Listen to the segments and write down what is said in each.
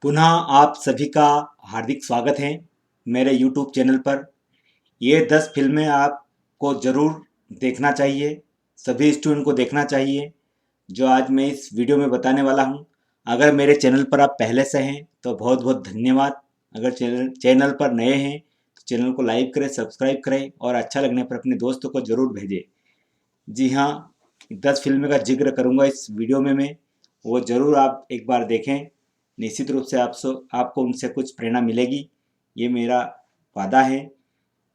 पुनः आप सभी का हार्दिक स्वागत है मेरे YouTube चैनल पर। ये 10 फिल्में आपको ज़रूर देखना चाहिए, सभी स्टूडेंट को देखना चाहिए जो आज मैं इस वीडियो में बताने वाला हूँ। अगर मेरे चैनल पर आप पहले से हैं तो बहुत बहुत धन्यवाद। अगर चैनल पर नए हैं तो चैनल को लाइक करें, सब्सक्राइब करें और अच्छा लगने पर अपने दोस्तों को ज़रूर भेजें। जी हाँ, 10 फिल्में का जिक्र करूँगा इस वीडियो में मैं, वो ज़रूर आप एक बार देखें। निश्चित रूप से आपको उनसे कुछ प्रेरणा मिलेगी, ये मेरा वादा है।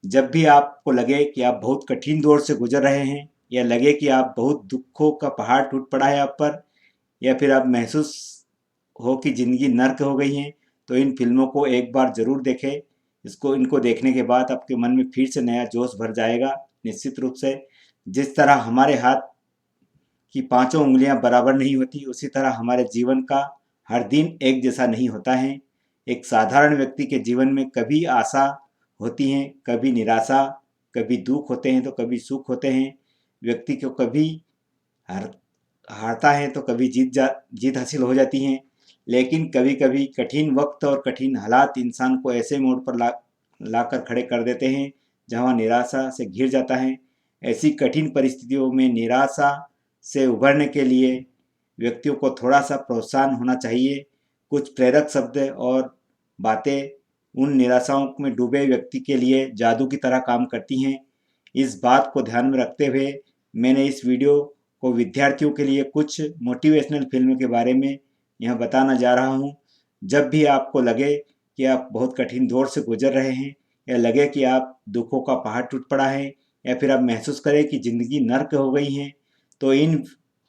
जब भी आपको लगे कि आप बहुत कठिन दौर से गुजर रहे हैं या लगे कि आप बहुत दुखों का पहाड़ टूट पड़ा है आप पर, या फिर आप महसूस हो कि ज़िंदगी नर्क हो गई है, तो इन फिल्मों को एक बार ज़रूर देखें। इनको देखने के बाद आपके मन में फिर से नया जोश भर जाएगा। निश्चित रूप से जिस तरह हमारे हाथ की पांचों उंगलियां बराबर नहीं होती, उसी तरह हमारे जीवन का हर दिन एक जैसा नहीं होता है। एक साधारण व्यक्ति के जीवन में कभी आशा होती है, कभी निराशा, कभी दुख होते हैं तो कभी सुख होते हैं। व्यक्ति को कभी हार हारता है तो कभी जीत हासिल हो जाती है। लेकिन कभी कभी कठिन वक्त और कठिन हालात इंसान को ऐसे मोड़ पर लाकर खड़े कर देते हैं जहां निराशा से घिर जाता है। ऐसी कठिन परिस्थितियों में निराशा से उभरने के लिए व्यक्तियों को थोड़ा सा प्रोत्साहन होना चाहिए। कुछ प्रेरक शब्द और बातें उन निराशाओं में डूबे व्यक्ति के लिए जादू की तरह काम करती हैं। इस बात को ध्यान में रखते हुए मैंने इस वीडियो को विद्यार्थियों के लिए कुछ मोटिवेशनल फिल्म के बारे में यहाँ बताना जा रहा हूँ। जब भी आपको लगे कि आप बहुत कठिन दौर से गुजर रहे हैं, या लगे कि आप दुखों का पहाड़ टूट पड़ा है, या फिर आप महसूस करें कि ज़िंदगी नर्क हो गई है, तो इन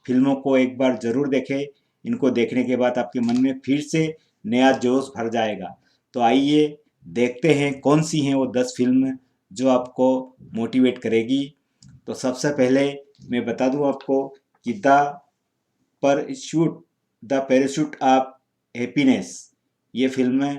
फिल्मों को एक बार ज़रूर देखें। इनको देखने के बाद आपके मन में फिर से नया जोश भर जाएगा। तो आइए देखते हैं कौन सी हैं वो 10 फिल्म जो आपको मोटिवेट करेगी। तो सबसे पहले मैं बता दूं आपको कि द पैराशूट ऑफ हैप्पीनेस, ये फिल्म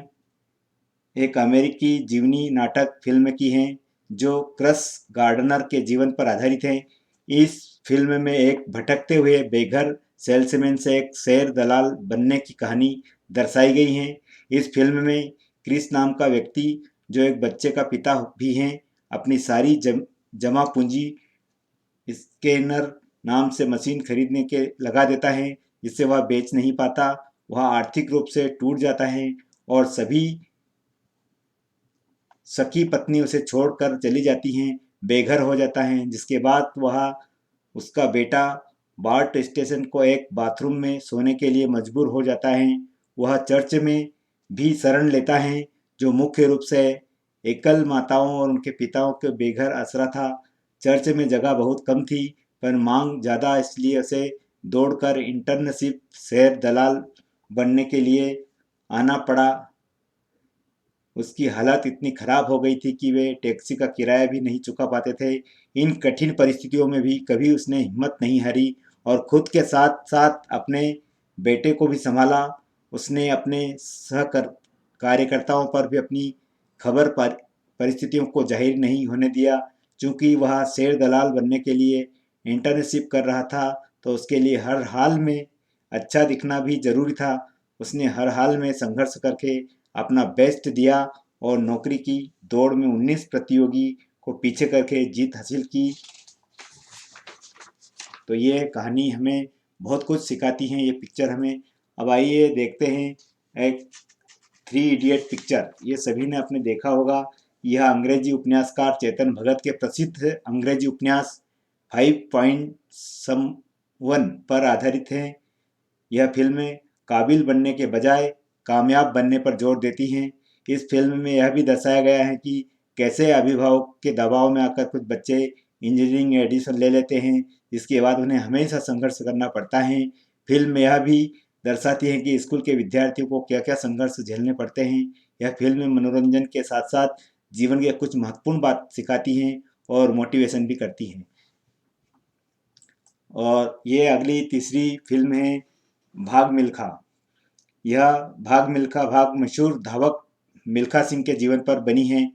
एक अमेरिकी जीवनी नाटक फिल्म की हैं जो क्रस गार्डनर के जीवन पर आधारित है। इस फिल्म में एक भटकते हुए बेघर सेल्समैन से एक शेयर दलाल बनने की कहानी दर्शाई गई है। इस फिल्म में क्रिस नाम का व्यक्ति, जो एक बच्चे का पिता भी हैं, अपनी सारी जमा पूंजी स्कैनर नाम से मशीन खरीदने के लगा देता है, जिससे वह बेच नहीं पाता। वह आर्थिक रूप से टूट जाता है और सभी सखी पत्नी उसे छोड़कर चली जाती हैं, बेघर हो जाता है। जिसके बाद वह उसका बेटा बार्ट स्टेशन को एक बाथरूम में सोने के लिए मजबूर हो जाता है। वह चर्च में भी शरण लेता है, जो मुख्य रूप से एकल माताओं और उनके पिताओं के बेघर आसरा था। चर्च में जगह बहुत कम थी, पर मांग ज़्यादा, इसलिए उसे दौड़कर इंटर्नशिप शेयर दलाल बनने के लिए आना पड़ा। उसकी हालत इतनी खराब हो गई थी कि वे टैक्सी का किराया भी नहीं चुका पाते थे। इन कठिन परिस्थितियों में भी कभी उसने हिम्मत नहीं हारी और खुद के साथ साथ अपने बेटे को भी संभाला। उसने अपने सहकर कार्यकर्ताओं पर भी अपनी खबर पर परिस्थितियों को जाहिर नहीं होने दिया। चूंकि वह शेर दलाल बनने के लिए इंटर्नशिप कर रहा था, तो उसके लिए हर हाल में अच्छा दिखना भी जरूरी था। उसने हर हाल में संघर्ष करके अपना बेस्ट दिया और नौकरी की दौड़ में 19 प्रतियोगी को पीछे करके जीत हासिल की। तो ये कहानी हमें बहुत कुछ सिखाती है, ये पिक्चर हमें। अब आइए देखते हैं एक 3 इडियट पिक्चर। ये सभी ने आपने देखा होगा। यह अंग्रेजी उपन्यासकार चेतन भगत के प्रसिद्ध अंग्रेजी उपन्यास 5.1 पर आधारित है। यह फिल्में काबिल बनने के बजाय कामयाब बनने पर जोर देती हैं। इस फिल्म में यह भी दर्शाया गया है कि कैसे अभिभावक के दबाव में आकर कुछ बच्चे इंजीनियरिंग एडिशन ले लेते हैं, जिसके बाद उन्हें हमेशा संघर्ष करना पड़ता है। फिल्म में यह भी दर्शाती है कि स्कूल के विद्यार्थियों को क्या क्या संघर्ष झेलने पड़ते हैं। यह फिल्म मनोरंजन के साथ साथ जीवन के कुछ महत्वपूर्ण बात सिखाती हैं और मोटिवेशन भी करती हैं। और ये अगली तीसरी फिल्म है भाग मिल्खा। यह भाग मशहूर धावक मिल्खा सिंह के जीवन पर बनी है।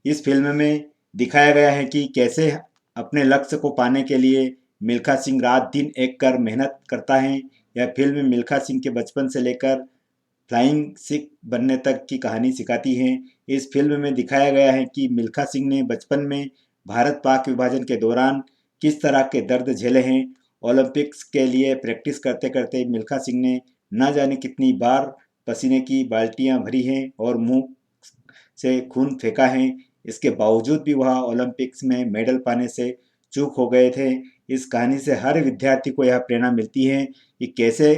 इस फिल्म में दिखाया गया है कि कैसे अपने लक्ष्य को पाने के लिए मिल्खा सिंह रात दिन एक कर मेहनत करता है। यह फिल्म मिल्खा सिंह के बचपन से लेकर फ्लाइंग सिख बनने तक की कहानी सिखाती हैं। इस फिल्म में दिखाया गया है कि मिल्खा सिंह ने बचपन में भारत पाक विभाजन के दौरान किस तरह के दर्द झेले हैं। ओलंपिक्स के लिए प्रैक्टिस करते करते मिल्खा सिंह ने न जाने कितनी बार पसीने की बाल्टियां भरी हैं और मुंह से खून फेंका है। इसके बावजूद भी वह ओलंपिक्स में मेडल पाने से चूक हो गए थे। इस कहानी से हर विद्यार्थी को यह प्रेरणा मिलती है कि कैसे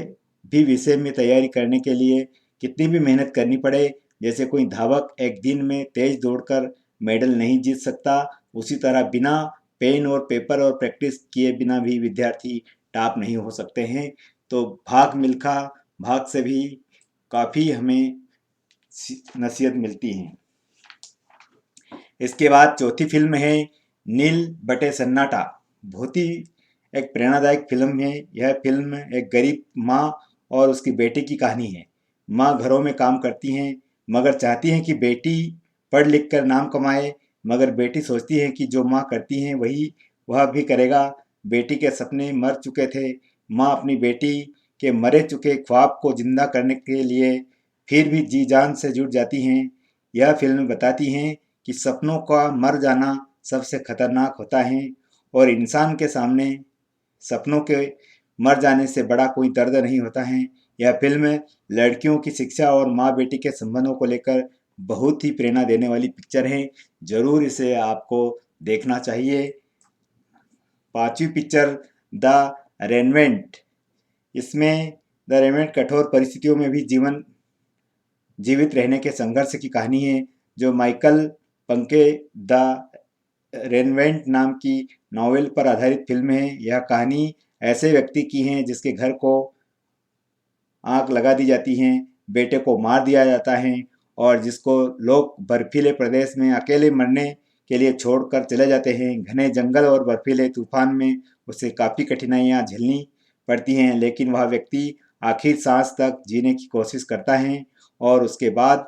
भी विषय में तैयारी करने के लिए कितनी भी मेहनत करनी पड़े। जैसे कोई धावक एक दिन में तेज दौड़कर मेडल नहीं जीत सकता, उसी तरह बिना पेन और पेपर और प्रैक्टिस किए बिना भी विद्यार्थी टॉप नहीं हो सकते हैं। तो भाग मिल्खा भाग से भी काफ़ी हमें नसीहत मिलती है। इसके बाद चौथी फिल्म है नील बटे सन्नाटा। बहुत ही एक प्रेरणादायक फिल्म है। यह फिल्म एक गरीब माँ और उसकी बेटे की कहानी है। माँ घरों में काम करती हैं मगर चाहती हैं कि बेटी पढ़ लिख कर नाम कमाए, मगर बेटी सोचती है कि जो माँ करती हैं वही वह भी करेगा। बेटी के सपने मर चुके थे। माँ अपनी बेटी के मरे चुके ख्वाब को जिंदा करने के लिए फिर भी जी जान से जुट जाती हैं। यह फिल्म बताती हैं कि सपनों का मर जाना सबसे खतरनाक होता है और इंसान के सामने सपनों के मर जाने से बड़ा कोई दर्द नहीं होता है। यह फिल्म लड़कियों की शिक्षा और माँ बेटी के संबंधों को लेकर बहुत ही प्रेरणा देने वाली पिक्चर है। जरूर इसे आपको देखना चाहिए। पांचवी पिक्चर द रेवेनेंट। इसमें द रेवेनेंट कठोर परिस्थितियों में भी जीवित रहने के संघर्ष की कहानी है। जो माइकल पंके द रेवेनेंट नाम की नॉवेल पर आधारित फिल्म है। यह कहानी ऐसे व्यक्ति की है जिसके घर को आग लगा दी जाती है, बेटे को मार दिया जाता है और जिसको लोग बर्फीले प्रदेश में अकेले मरने के लिए छोड़कर चले जाते हैं। घने जंगल और बर्फीले तूफान में उसे काफ़ी कठिनाइयाँ झेलनी पड़ती हैं, लेकिन वह व्यक्ति आखिर सांस तक जीने की कोशिश करता है और उसके बाद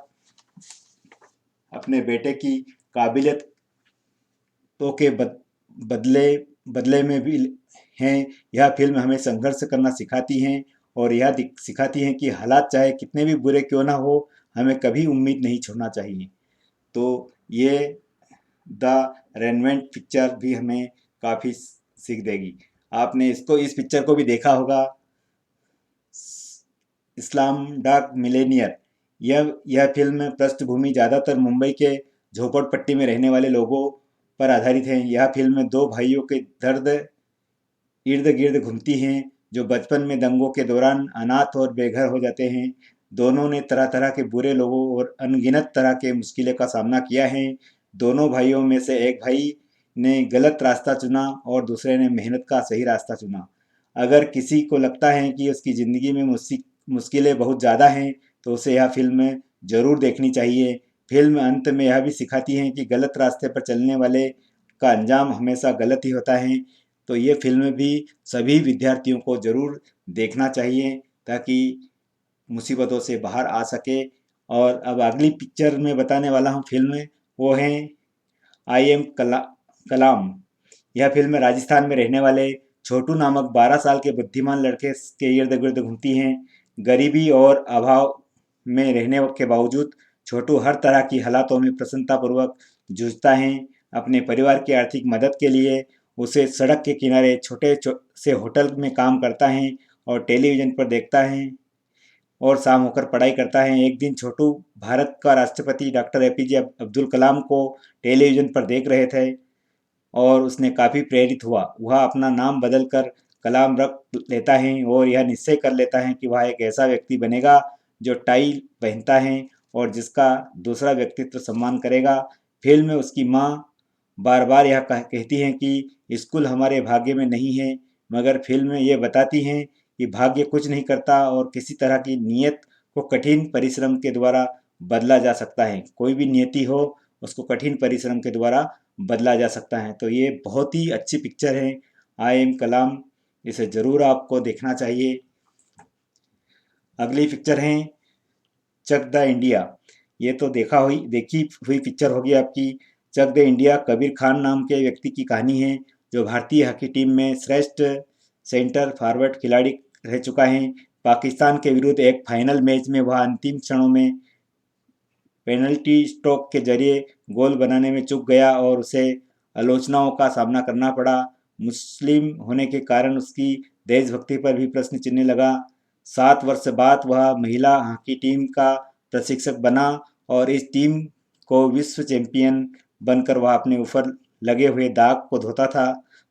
अपने बेटे की काबिलियतों के बदले बदले में भी हैं। यह फिल्म हमें संघर्ष करना सिखाती हैं और यह सिखाती हैं कि हालात चाहे कितने भी बुरे क्यों ना हो, हमें कभी उम्मीद नहीं छोड़ना चाहिए। तो ये द रेवेनेंट पिक्चर भी हमें काफ़ी सीख देगी। आपने इस पिक्चर को भी देखा होगा, इस्लाम डार्क मिलेनियर। यह फिल्म पृष्ठभूमि ज़्यादातर मुंबई के झोपड़पट्टी में रहने वाले लोगों पर आधारित है। यह फिल्म दो भाइयों के दर्द इर्द गिर्द घूमती हैं जो बचपन में दंगों के दौरान अनाथ और बेघर हो जाते हैं। दोनों ने तरह तरह के बुरे लोगों और अनगिनत तरह के मुश्किलों का सामना किया है। दोनों भाइयों में से एक भाई ने गलत रास्ता चुना और दूसरे ने मेहनत का सही रास्ता चुना। अगर किसी को लगता है कि उसकी ज़िंदगी में मुश्किलें बहुत ज़्यादा हैं तो उसे यह फिल्म ज़रूर देखनी चाहिए। फिल्म अंत में यह भी सिखाती है कि गलत रास्ते पर चलने वाले का अंजाम हमेशा गलत ही होता है। तो ये फिल्म भी सभी विद्यार्थियों को ज़रूर देखना चाहिए ताकि मुसीबतों से बाहर आ सके। और अब अगली पिक्चर में बताने वाला हूँ फिल्म, वो है आई एम कलाम। यह फिल्म राजस्थान में रहने वाले छोटू नामक 12 साल के बुद्धिमान लड़के के इर्द गिर्द घूमती हैं। गरीबी और अभाव में रहने के बावजूद छोटू हर तरह की हालातों में प्रसन्नतापूर्वक जूझता है। अपने परिवार की आर्थिक मदद के लिए उसे सड़क के किनारे छोटे से होटल में काम करता है और टेलीविज़न पर देखता है और शाम होकर पढ़ाई करता है। एक दिन छोटू भारत का राष्ट्रपति डॉक्टर एपीजे अब्दुल कलाम को टेलीविज़न पर देख रहे थे और उसने काफ़ी प्रेरित हुआ। वह अपना नाम बदलकर कलाम रख लेता है और यह निश्चय कर लेता है कि वह एक ऐसा व्यक्ति बनेगा जो टाई पहनता है और जिसका दूसरा व्यक्तित्व सम्मान करेगा। फिल्म में उसकी माँ बार बार यह कहती हैं कि स्कूल हमारे भाग्य में नहीं है, मगर फिल्म में ये बताती हैं कि भाग्य कुछ नहीं करता और किसी तरह की नीयत को कठिन परिश्रम के द्वारा बदला जा सकता है। कोई भी नियति हो उसको कठिन परिश्रम के द्वारा बदला जा सकता है। तो ये बहुत ही अच्छी पिक्चर है आई एम कलाम, इसे ज़रूर आपको देखना चाहिए। अगली पिक्चर है चक द इंडिया। ये तो देखी हुई पिक्चर होगी आपकी। चक द इंडिया कबीर खान नाम के व्यक्ति की कहानी है जो भारतीय हॉकी टीम में श्रेष्ठ सेंटर फॉरवर्ड खिलाड़ी रह चुका है। पाकिस्तान के विरुद्ध एक फाइनल मैच में वह अंतिम क्षणों में पेनल्टी स्ट्रोक के जरिए गोल बनाने में चूक गया और उसे आलोचनाओं का सामना करना पड़ा। मुस्लिम होने के कारण उसकी देशभक्ति पर भी प्रश्न चिन्ह लगा। 7 वर्ष बाद वह महिला हॉकी टीम का प्रशिक्षक बना और इस टीम को विश्व चैंपियन बनकर वह अपने ऊपर लगे हुए दाग को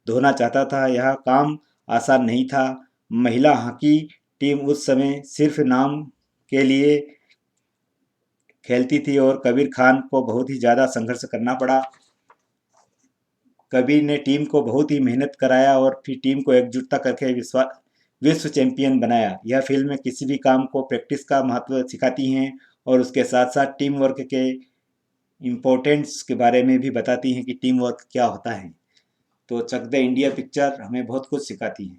धोना चाहता था। यह काम आसान नहीं था। महिला हॉकी टीम उस समय सिर्फ नाम के लिए खेलती थी और कबीर खान को बहुत ही ज़्यादा संघर्ष करना पड़ा। कबीर ने टीम को बहुत ही मेहनत कराया और फिर टीम को एकजुटता करके विश्व चैंपियन बनाया। यह फिल्म किसी भी काम को प्रैक्टिस का महत्व सिखाती हैं और उसके साथ साथ टीम वर्क के इम्पोर्टेंस के बारे में भी बताती हैं कि टीम वर्क क्या होता है। तो चक दे इंडिया पिक्चर हमें बहुत कुछ सिखाती है।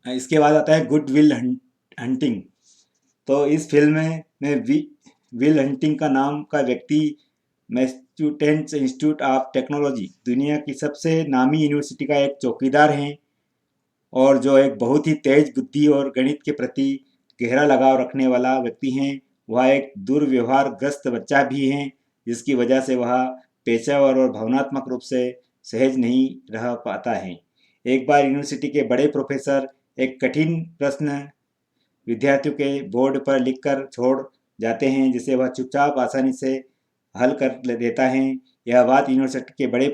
इसके बाद आता है गुड विल हंटिंग। तो इस फिल्म में विल हंटिंग का नाम का व्यक्ति मैसेच्यूसेट्स इंस्टीट्यूट ऑफ टेक्नोलॉजी, दुनिया की सबसे नामी यूनिवर्सिटी का एक चौकीदार हैं और जो एक बहुत ही तेज बुद्धि और गणित के प्रति गहरा लगाव रखने वाला व्यक्ति हैं। वह एक दुर्व्यवहारग्रस्त बच्चा भी हैं, जिसकी वजह से वह पेशेवर और भावनात्मक रूप से सहज नहीं रह पाता है। एक बार यूनिवर्सिटी के बड़े प्रोफेसर एक कठिन प्रश्न विद्यार्थियों के बोर्ड पर लिखकर छोड़ जाते हैं, जिसे वह चुपचाप आसानी से हल कर देता है। यह बात यूनिवर्सिटी के बड़े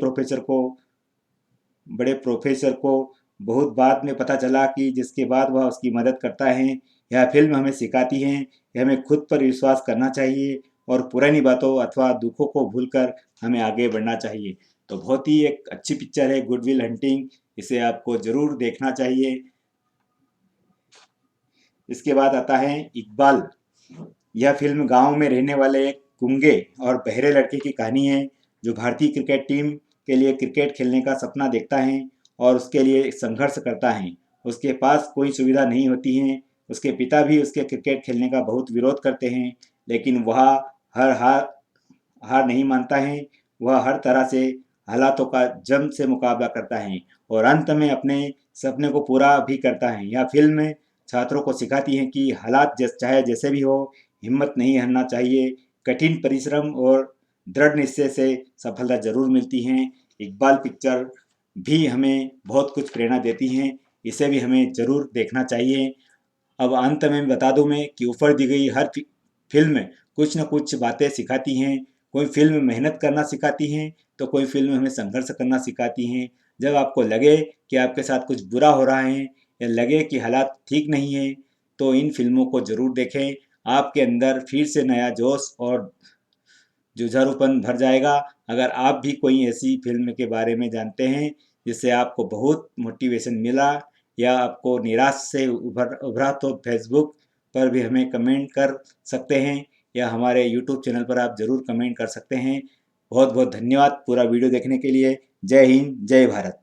प्रोफेसर को बहुत बाद में पता चला कि जिसके बाद वह उसकी मदद करता है। यह फिल्म हमें सिखाती है कि हमें खुद पर विश्वास करना चाहिए और पुरानी बातों अथवा दुखों को भूलकर हमें आगे बढ़ना चाहिए। तो बहुत ही एक अच्छी पिक्चर है गुड विल हंटिंग, इसे आपको ज़रूर देखना चाहिए। इसके बाद आता है इकबाल। यह फिल्म गांव में रहने वाले एक गूंगे और बहरे लड़के की कहानी है जो भारतीय क्रिकेट टीम के लिए क्रिकेट खेलने का सपना देखता है और उसके लिए संघर्ष करता है। उसके पास कोई सुविधा नहीं होती है। उसके पिता भी उसके क्रिकेट खेलने का बहुत विरोध करते हैं, लेकिन वह हार नहीं मानता है। वह हर तरह से हालातों का जम से मुकाबला करता है और अंत में अपने सपने को पूरा भी करता है। यह फिल्म छात्रों को सिखाती है कि हालात चाहे जैसे भी हो, हिम्मत नहीं हारना चाहिए। कठिन परिश्रम और दृढ़ निश्चय से सफलता जरूर मिलती है। इकबाल पिक्चर भी हमें बहुत कुछ प्रेरणा देती हैं, इसे भी हमें ज़रूर देखना चाहिए। अब अंत में बता दूं मैं कि ऊपर दी गई हर फिल्म कुछ न कुछ बातें सिखाती हैं। कोई फिल्म मेहनत करना सिखाती हैं तो कोई फिल्म हमें संघर्ष करना सिखाती हैं। जब आपको लगे कि आपके साथ कुछ बुरा हो रहा है या लगे कि हालात ठीक नहीं है, तो इन फिल्मों को ज़रूर देखें। आपके अंदर फिर से नया जोश और जुझारूपन भर जाएगा। अगर आप भी कोई ऐसी फिल्म के बारे में जानते हैं जिससे आपको बहुत मोटिवेशन मिला या आपको निराश से उभरा, तो फेसबुक पर भी हमें कमेंट कर सकते हैं या हमारे यूट्यूब चैनल पर आप ज़रूर कमेंट कर सकते हैं। बहुत बहुत धन्यवाद पूरा वीडियो देखने के लिए। जय हिंद, जय भारत।